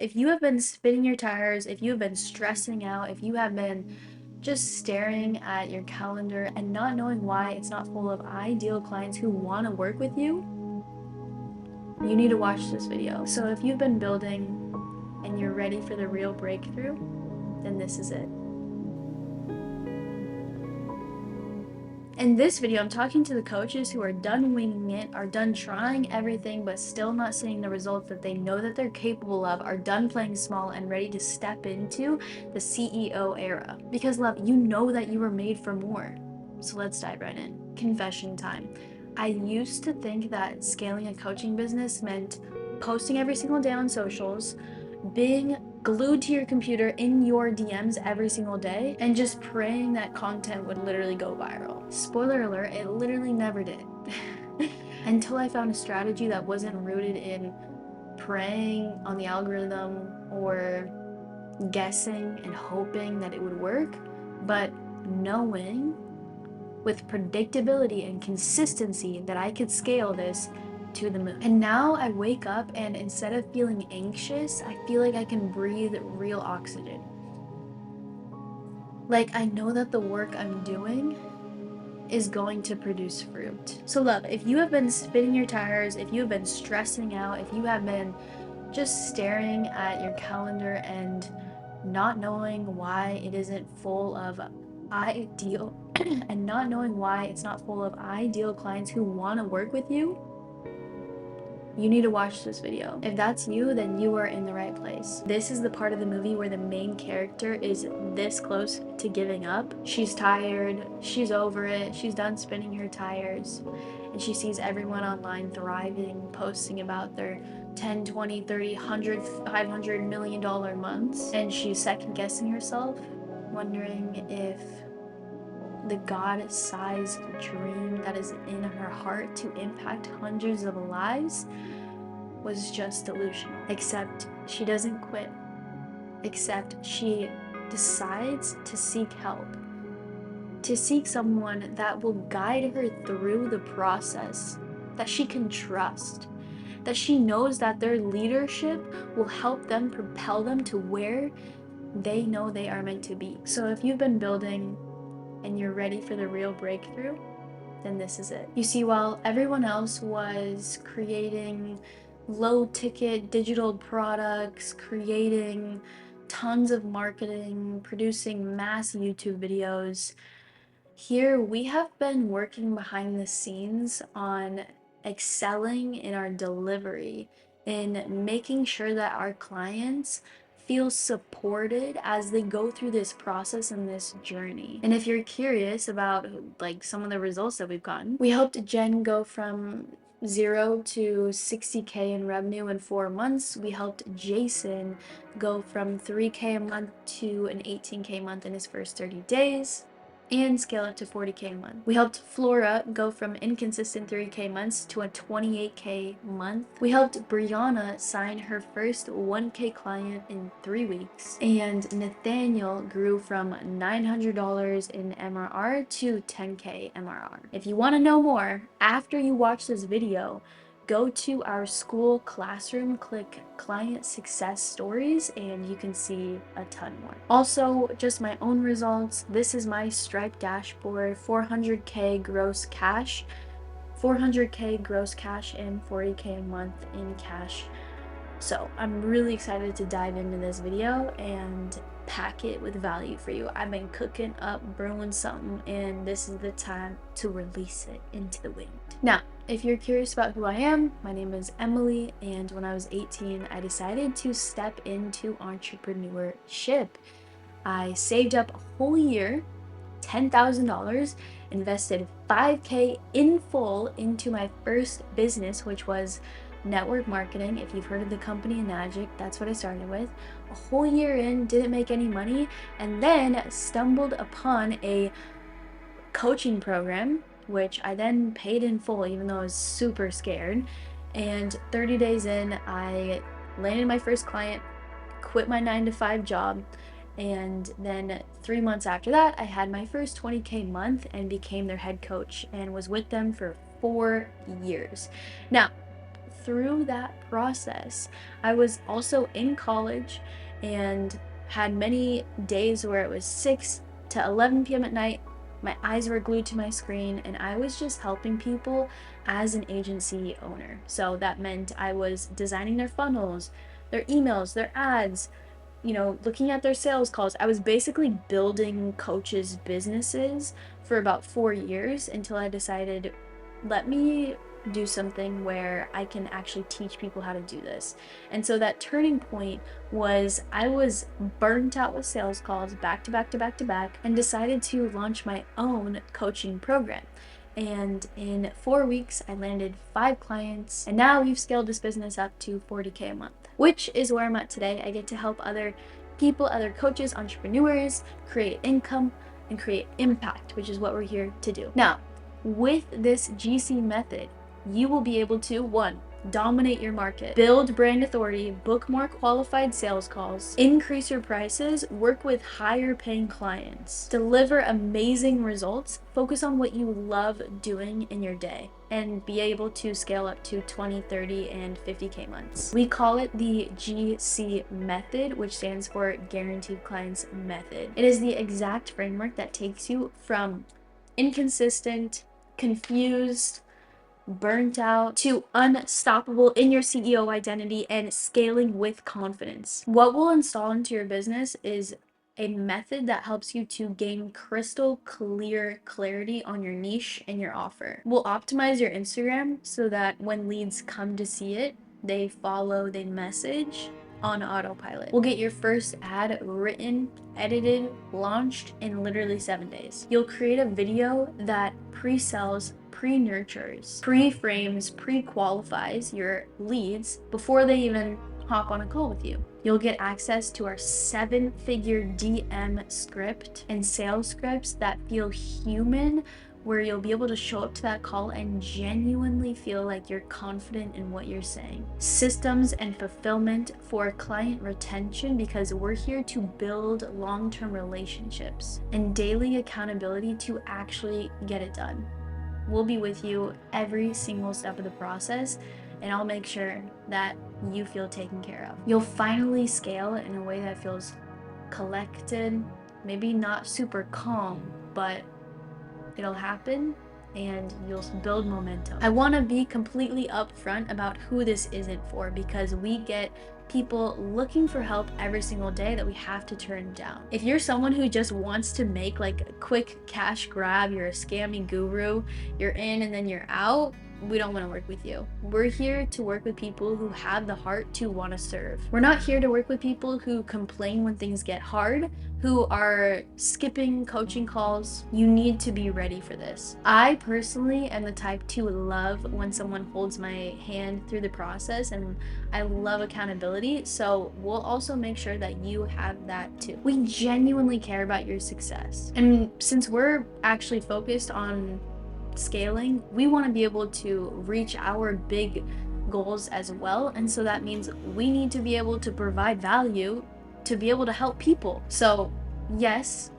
if you have been spinning your tires, if you have been stressing out, if you have been just staring at your calendar and not knowing why it's not full of ideal clients who want to work with you, you need to watch this video. So if you've been building and you're ready for the real breakthrough, then this is it. In this video, I'm talking to the coaches who are done winging it, are done trying everything but still not seeing the results that they know that they're capable of, are done playing small and ready to step into the CEO era. Because love, you know that you were made for more. So let's dive right in. Confession time. I used to think that scaling a coaching business meant posting every single day on socials, being glued to your computer in your DMs every single day, and just praying that content would literally go viral. Spoiler alert, it literally never did. Until I found a strategy that wasn't rooted in praying on the algorithm or guessing and hoping that it would work, but knowing with predictability and consistency that I could scale this to the moon. And now I wake up and instead of feeling anxious, I feel like I can breathe real oxygen. Like I know that the work I'm doing is going to produce fruit. So love, if you have been spinning your tires, if you have been stressing out, if you have been just staring at your calendar and not knowing why it isn't full of ideal and not knowing why it's not full of ideal clients who want to work with you, you need to watch this video. If that's you, then you are in the right place. This is the part of the movie where the main character is this close to giving up. She's tired, she's over it, she's done spinning her tires, and she sees everyone online thriving, posting about their 10, 20, 30, 100, $500 million months, and she's second guessing herself, wondering if the God-sized dream that is in her heart to impact hundreds of lives was just delusional. Except she doesn't quit. Except she decides to seek help. To seek someone that will guide her through the process, that she can trust, that she knows that their leadership will help them propel them to where they know they are meant to be. So if you've been building and you're ready for the real breakthrough, then this is it. You see, while everyone else was creating low ticket digital products, creating tons of marketing, producing mass YouTube videos, here we have been working behind the scenes on excelling in our delivery, in making sure that our clients feel supported as they go through this process and this journey. And if you're curious about like some of the results that we've gotten, we helped Jen go from 0 to 60K in revenue in 4 months. We helped Jason go from 3K a month to an 18K a month in his first 30 days. And scale it to 40K a month. We helped Flora go from inconsistent 3K months to a 28K month. We helped Brianna sign her first 1K client in 3 weeks. And Nathaniel grew from $900 in MRR to 10K MRR. If you want to know more, after you watch this video, go to our school classroom, click client success stories, and you can see a ton more. Also, just my own results. This is my Stripe dashboard, 400K gross cash, 400K gross cash and 40K a month in cash. So I'm really excited to dive into this video and pack it with value for you. I've been cooking up, brewing something, and this is the time to release it into the wind. Now, if you're curious about who I am, my name is Emily, and when I was 18, I decided to step into entrepreneurship. I saved up a whole year, $10,000, invested 5K in full into my first business, which was network marketing. If you've heard of the company Magic, that's what I started with. A whole year in, didn't make any money, and then stumbled upon a coaching program, which I then paid in full, even though I was super scared. And 30 days in, I landed my first client, quit my 9-to-5 job, and then 3 months after that, I had my first 20K month and became their head coach and was with them for 4 years. Now, through that process, I was also in college and had many days where it was 6 to 11 p.m. at night. My eyes were glued to my screen, and I was just helping people as an agency owner. So that meant I was designing their funnels, their emails, their ads, looking at their sales calls. I was basically building coaches' businesses for about 4 years until I decided, let me do something where I can actually teach people how to do this. And so that turning point was I was burnt out with sales calls back to back to back to back and decided to launch my own coaching program. And in 4 weeks, I landed 5 clients, and now we've scaled this business up to 40K a month, which is where I'm at today. I get to help other people, other coaches, entrepreneurs create income and create impact, which is what we're here to do. Now, with this GC method, you will be able to, one, dominate your market, build brand authority, book more qualified sales calls, increase your prices, work with higher paying clients, deliver amazing results, focus on what you love doing in your day, and be able to scale up to 20, 30, and 50K months. We call it the GC method, which stands for Guaranteed Clients Method. It is the exact framework that takes you from inconsistent, confused, burnt out to unstoppable in your CEO identity and scaling with confidence. What we'll install into your business is a method that helps you to gain crystal clear clarity on your niche and your offer. We'll optimize your Instagram so that when leads come to see it, they follow, they message on autopilot. We'll get your first ad written, edited, launched in literally 7 days. You'll create a video that pre-sells, pre-nurtures, pre-frames, pre-qualifies your leads before they even hop on a call with you. You'll get access to our 7-figure DM script and sales scripts that feel human, where you'll be able to show up to that call and genuinely feel like you're confident in what you're saying. Systems and fulfillment for client retention, because we're here to build long-term relationships, and daily accountability to actually get it done. We'll be with you every single step of the process, and I'll make sure that you feel taken care of. You'll finally scale in a way that feels collected, maybe not super calm, but it'll happen and you'll build momentum. I want to be completely upfront about who this isn't for, because we get people looking for help every single day that we have to turn down. If you're someone who just wants to make like a quick cash grab, you're a scammy guru, you're in and then you're out, we don't want to work with you. We're here to work with people who have the heart to want to serve. We're not here to work with people who complain when things get hard, who are skipping coaching calls. You need to be ready for this. I personally am the type to love when someone holds my hand through the process, and I love accountability. So we'll also make sure that you have that too. We genuinely care about your success. And since we're actually focused on scaling, we want to be able to reach our big goals as well. And so that means we need to be able to provide value to be able to help people. So yes,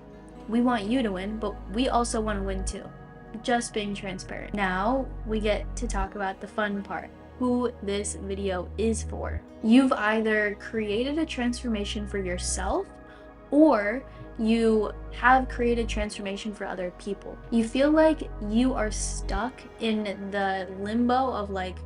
we want you to win, but we also want to win too. Just being transparent. Now we get to talk about the fun part, who this video is for. You've either created a transformation for yourself, or you have created transformation for other people. You feel like you are stuck in the limbo of like,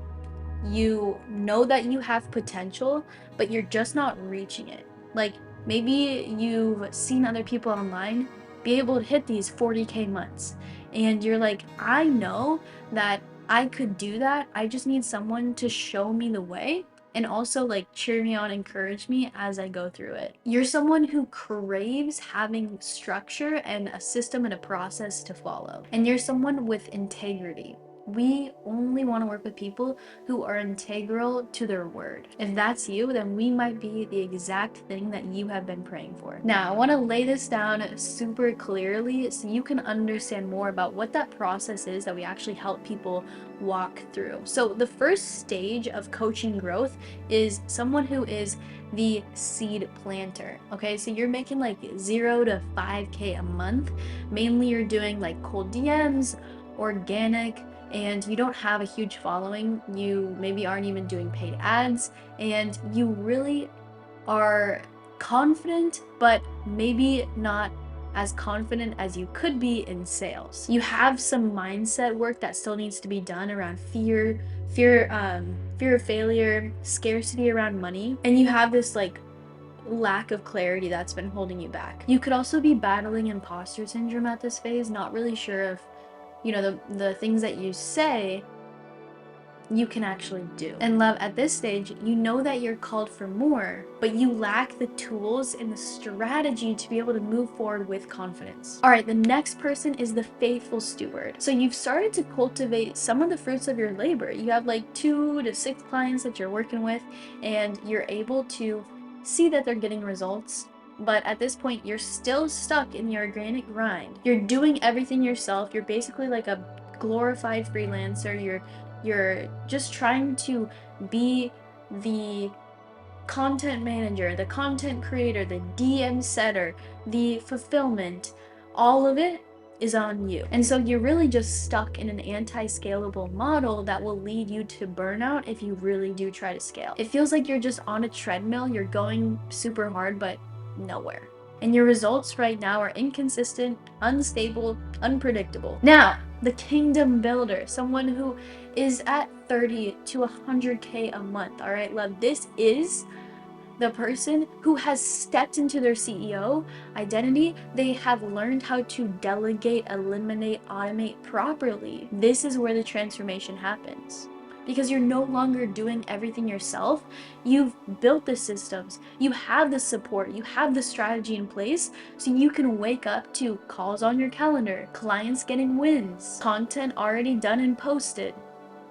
you know that you have potential, but you're just not reaching it. Like maybe you've seen other people online be able to hit these 40K months, and you're like, I know that I could do that. I just need someone to show me the way and also like cheer me on, encourage me as I go through it. You're someone who craves having structure and a system and a process to follow. And you're someone with integrity. We only want to work with people who are integral to their word. If that's you, then we might be the exact thing that you have been praying for. Now, I want to lay this down super clearly so you can understand more about what that process is that we actually help people walk through. So the first stage of coaching growth is someone who is the seed planter. Okay, so you're making like 0 to 5K a month. Mainly you're doing like cold DMs, organic, and you don't have a huge following, you maybe aren't even doing paid ads, and you really are confident, but maybe not as confident as you could be in sales. You have some mindset work that still needs to be done around fear of failure, scarcity around money, and you have this like lack of clarity that's been holding you back. You could also be battling imposter syndrome at this phase, not really sure if, you know, the things that you say you can actually do. And love, at this stage, you know that you're called for more, but you lack the tools and the strategy to be able to move forward with confidence. All right, the next person is the faithful steward. So you've started to cultivate some of the fruits of your labor. You have like 2 to 6 clients that you're working with, and you're able to see that they're getting results. But at this point, you're still stuck in your organic grind. You're doing everything yourself. You're basically like a glorified freelancer. You're just trying to be the content manager, the content creator, the DM setter, the fulfillment. All of it is on you. And so you're really just stuck in an anti-scalable model that will lead you to burnout if you really do try to scale. It feels like you're just on a treadmill, you're going super hard, but nowhere. And your results right now are inconsistent, unstable, unpredictable. Now, the kingdom builder, someone who is at 30 to 100K a month, all right, love, this is the person who has stepped into their CEO identity. They have learned how to delegate, eliminate, automate properly. This is where the transformation happens. Because you're no longer doing everything yourself. You've built the systems, you have the support, you have the strategy in place, so you can wake up to calls on your calendar, clients getting wins, content already done and posted.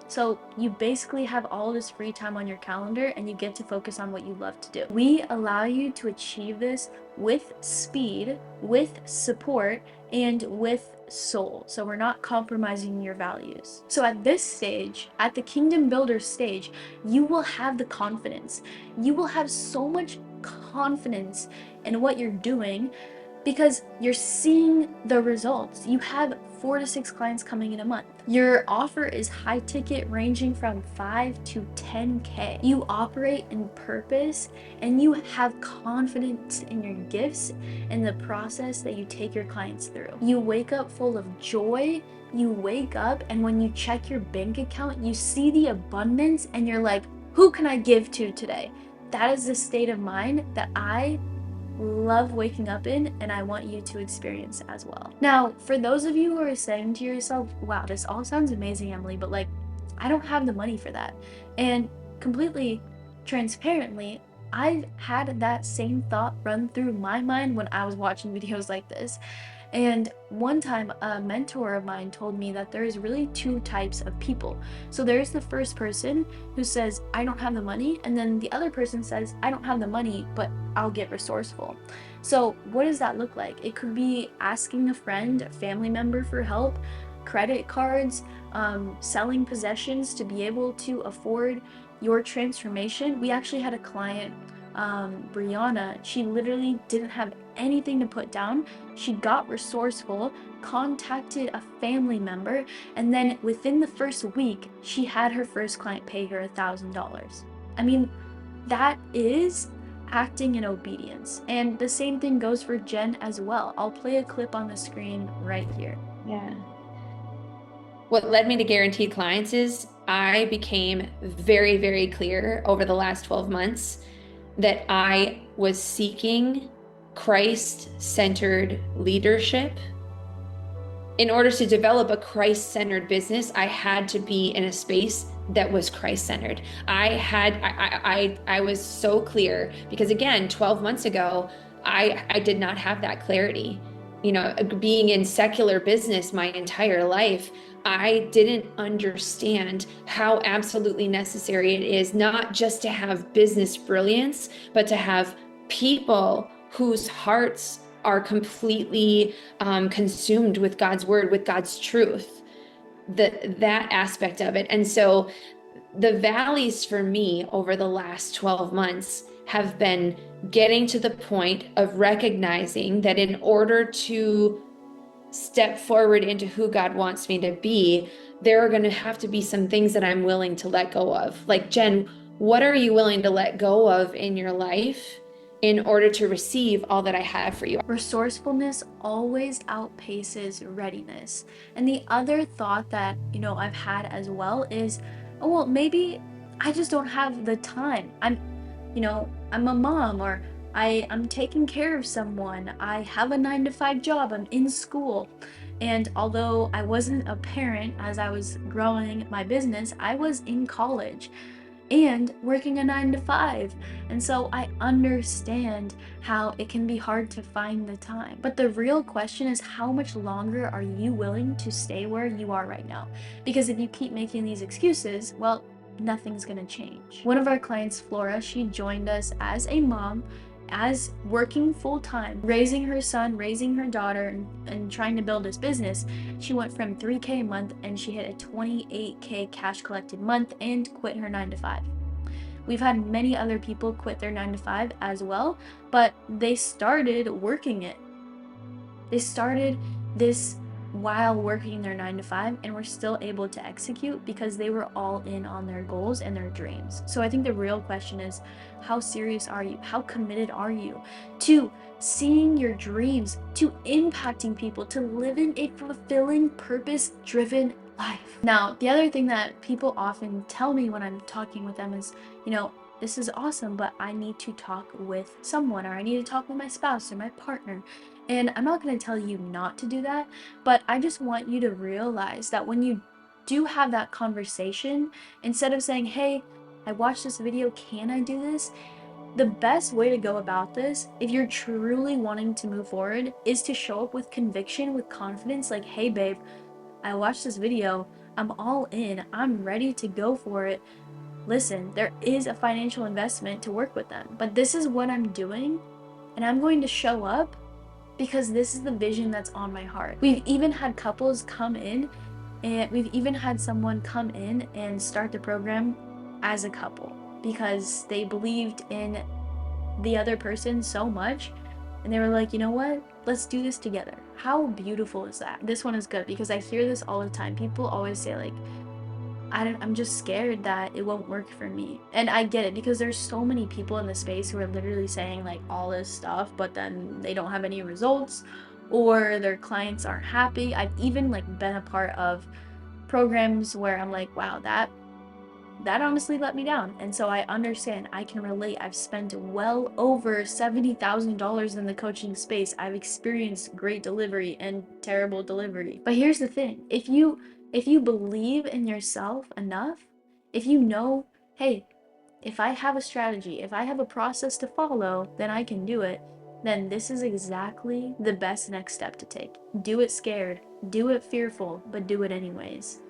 So you basically have all this free time on your calendar and you get to focus on what you love to do. We allow you to achieve this with speed, with support, and with soul. So we're not compromising your values. So at this stage, at the kingdom builder stage, you will have the confidence. You will have so much confidence in what you're doing because you're seeing the results. You have 4 to 6 clients coming in a month. Your offer is high ticket, ranging from 5 to 10K. You operate in purpose and you have confidence in your gifts and the process that you take your clients through. You wake up full of joy. You wake up and when you check your bank account, you see the abundance and you're like, who can I give to today? That is the state of mind that I love waking up in, and I want you to experience as well. Now, for those of you who are saying to yourself, wow, this all sounds amazing, Emily, but like, I don't have the money for that. And completely transparently, I've had that same thought run through my mind when I was watching videos like this. And one time, a mentor of mine told me that there's really 2 types of people. So there's the first person who says, I don't have the money, and then the other person says, I don't have the money, but I'll get resourceful. So what does that look like? It could be asking a friend, a family member for help, credit cards, selling possessions to be able to afford your transformation. We actually had a client, Brianna, she literally didn't have anything to put down. She got resourceful, contacted a family member, and then within the first week, she had her first client pay her $1,000. I mean, that is acting in obedience. And the same thing goes for Jen as well. I'll play a clip on the screen right here. Yeah. What led me to guaranteed clients is I became very, very clear over the last 12 months that I was seeking Christ-centered leadership. In order to develop a Christ-centered business, I had to be in a space that was Christ-centered. I was so clear because again, 12 months ago, I did not have that clarity. You know, being in secular business my entire life, I didn't understand how absolutely necessary it is not just to have business brilliance, but to have people whose hearts are completely consumed with God's word, with God's truth, that aspect of it. And so the valleys for me over the last 12 months have been getting to the point of recognizing that in order to step forward into who God wants me to be, there are going to have to be some things that I'm willing to let go of. Like, Jen, what are you willing to let go of in your life in order to receive all that I have for you? Resourcefulness always outpaces readiness. And the other thought that, I've had as well is, oh, well, maybe I just don't have the time. I'm a mom, or I'm taking care of someone. I have a 9 to 5 job. I'm in school. And although I wasn't a parent as I was growing my business, I was in college and working a 9 to 5. And so I understand how it can be hard to find the time. But the real question is, how much longer are you willing to stay where you are right now? Because if you keep making these excuses, well, nothing's gonna change. One of our clients, Flora, she joined us as a mom, as working full-time, raising her son, raising her daughter, and trying to build this business. She went from 3K a month and she hit a 28K cash collected month and quit her 9 to 5. We've had many other people quit their 9 to 5 as well, but they started working it. They started this while working their 9 to 5 and were still able to execute because they were all in on their goals and their dreams. So I think the real question is, how serious are you? How committed are you to seeing your dreams, to impacting people, to living a fulfilling, purpose-driven life? Now, the other thing that people often tell me when I'm talking with them is, this is awesome, but I need to talk with someone, or I need to talk with my spouse or my partner. And I'm not going to tell you not to do that, but I just want you to realize that when you do have that conversation, instead of saying, hey, I watched this video, can I do this? The best way to go about this, if you're truly wanting to move forward, is to show up with conviction, with confidence, like, hey babe, I watched this video, I'm all in, I'm ready to go for it. Listen, there is a financial investment to work with them, but this is what I'm doing, and I'm going to show up because this is the vision that's on my heart. We've even had couples come in, and we've even had someone come in and start the program as a couple because they believed in the other person so much, and they were like, you know what? Let's do this together. How beautiful is that? This one is good because I hear this all the time. People always say, like, I'm just scared that it won't work for me. And I get it, because there's so many people in the space who are literally saying like all this stuff, but then they don't have any results, or their clients aren't happy. I've even like been a part of programs where I'm like, wow, that honestly let me down. And so I understand, I can relate. I've spent well over $70,000 in the coaching space. I've experienced great delivery and terrible delivery. But here's the thing, if you believe in yourself enough, if you know, hey, if I have a strategy, if I have a process to follow, then I can do it, then this is exactly the best next step to take. Do it scared, do it fearful, but do it anyways.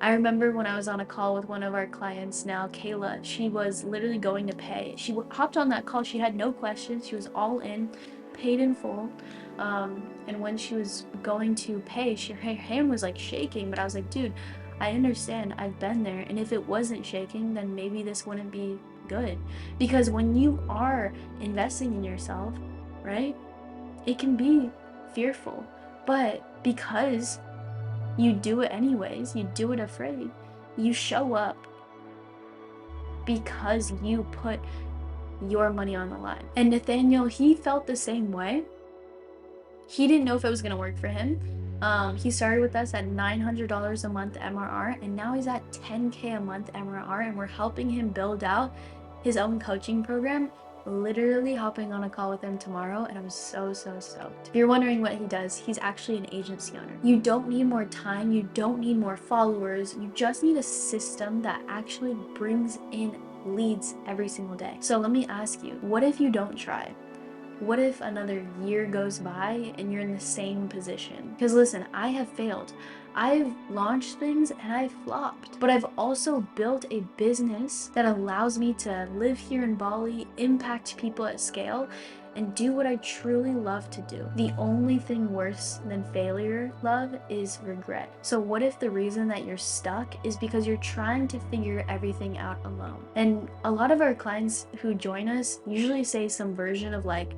I remember when I was on a call with one of our clients now, Kayla, she was literally going to pay. She hopped on that call, she had no questions, she was all in, paid in full. And when she was going to pay, her hand was like shaking, but I was like, dude, I understand, I've been there, and if it wasn't shaking, then maybe this wouldn't be good. Because when you are investing in yourself, right, it can be fearful, but because you do it anyways, you do it afraid, you show up because you put your money on the line. And Nathaniel, he felt the same way. He didn't know if it was going to work for him. He started with us at $900 a month MRR, and now he's at 10K a month MRR, and we're helping him build out his own coaching program. Literally hopping on a call with him tomorrow, and I'm so stoked. If you're wondering what he does, he's actually an agency owner. You don't need more time, you don't need more followers, you just need a system that actually brings in leads every single day. So let me ask you, what if you don't try? What if another year goes by and you're in the same position? Because listen, I have failed. I've launched things and I've flopped, but I've also built a business that allows me to live here in Bali, impact people at scale, and do what I truly love to do. The only thing worse than failure, love, is regret. So what if the reason that you're stuck is because you're trying to figure everything out alone? And a lot of our clients who join us usually say some version of like,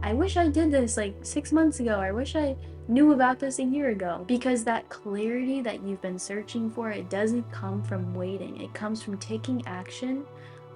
I wish I did this like 6 months ago. I wish I knew about this a year ago. Because that clarity that you've been searching for, it doesn't come from waiting. It comes from taking action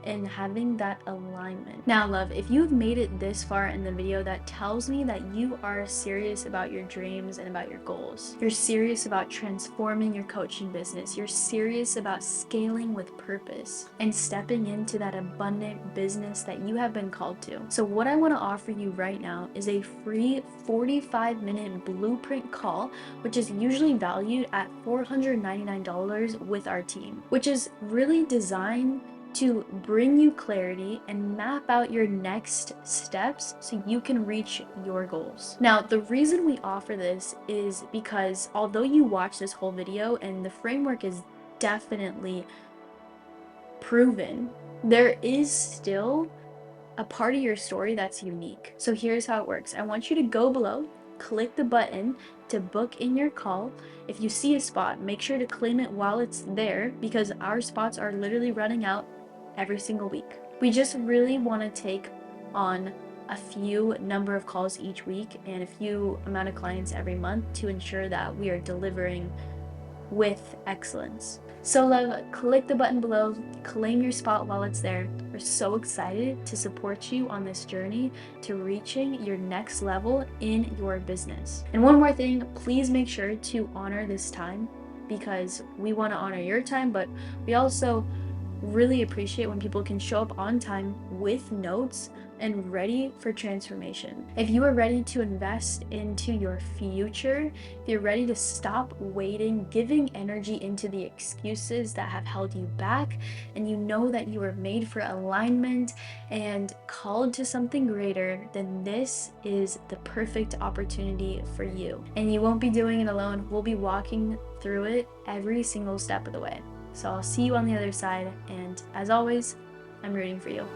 and having that alignment. Now, love, if you've made it this far in the video, that tells me that you are serious about your dreams and about your goals. You're serious about transforming your coaching business. You're serious about scaling with purpose and stepping into that abundant business that you have been called to. So what I want to offer you right now is a free 45-minute blueprint call, which is usually valued at $499 with our team, which is really designed to bring you clarity and map out your next steps so you can reach your goals. Now, the reason we offer this is because although you watch this whole video and the framework is definitely proven, there is still a part of your story that's unique. So here's how it works. I want you to go below, click the button to book in your call. If you see a spot, make sure to claim it while it's there, because our spots are literally running out every single week. We just really want to take on a few number of calls each week and a few amount of clients every month to ensure that we are delivering with excellence. So love, click the button below, claim your spot while it's there. We're so excited to support you on this journey to reaching your next level in your business. And one more thing, please make sure to honor this time, because we want to honor your time, but we also really appreciate when people can show up on time with notes and ready for transformation. If you are ready to invest into your future, if you're ready to stop waiting, giving energy into the excuses that have held you back, and you know that you are made for alignment and called to something greater, then this is the perfect opportunity for you. And you won't be doing it alone. We'll be walking through it every single step of the way. So I'll see you on the other side, and as always, I'm rooting for you.